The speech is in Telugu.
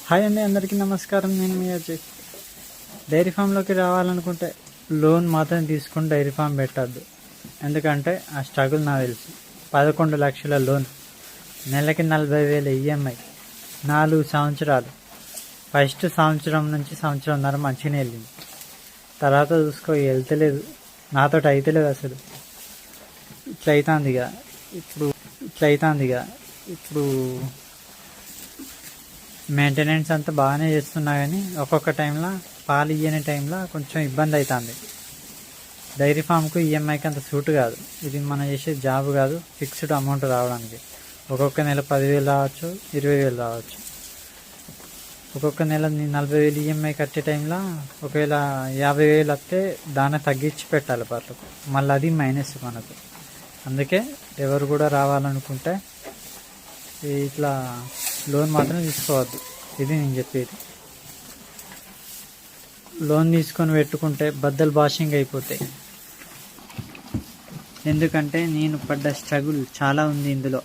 హాయ్ అండి, అందరికీ నమస్కారం. నేను మీ అజయ్. డైరీ ఫామ్లోకి రావాలనుకుంటే లోన్ మాత్రం తీసుకుని డైరీ ఫామ్ పెట్టద్దు. ఎందుకంటే ఆ స్ట్రగుల్ నాకు తెలుసు. 11 లక్షల లోన్, నెలకి 40,000 ఈఎంఐ, 4 సంవత్సరాలు. ఫస్ట్ సంవత్సరం నుంచి సంవత్సరంన్నర మంచిగానే వెళ్ళింది. తర్వాత చూసుకో వెళ్తలేదు, నాతో అయితలేదు. అసలు ఇట్లా అవుతుంది ఇక ఇప్పుడు మెయింటెనెన్స్ అంతా బాగానే చేస్తున్నా, కానీ ఒక్కొక్క టైంలో పాలు ఇయ్యని టైంలో కొంచెం ఇబ్బంది అవుతుంది. డైరీ ఫామ్కు ఈఎంఐకి అంత సూట్ కాదు. ఇది మనం చేసే జాబ్ కాదు, ఫిక్స్డ్ అమౌంట్ రావడానికి. ఒక్కొక్క నెల 10,000 రావచ్చు, 20,000 రావచ్చు. ఒక్కొక్క నెల 40,000 ఈఎంఐ కట్టే టైంలో ఒకవేళ 50,000 వస్తే దాన్ని తగ్గించి పెట్టాలి పర్లకు, మళ్ళీ అది మైనస్ మనకు. అందుకే ఎవరు కూడా రావాలనుకుంటే ఇట్లా లోన్ మాత్రం తీసుకోవద్దు. ఇది నేను చెప్పేది. లోన్ తీసుకొని పెట్టుకుంటే బద్దలు బాషింగ్ అయిపోతాయి. ఎందుకంటే నేను పడ్డ స్ట్రగుల్ చాలా ఉంది ఇందులో.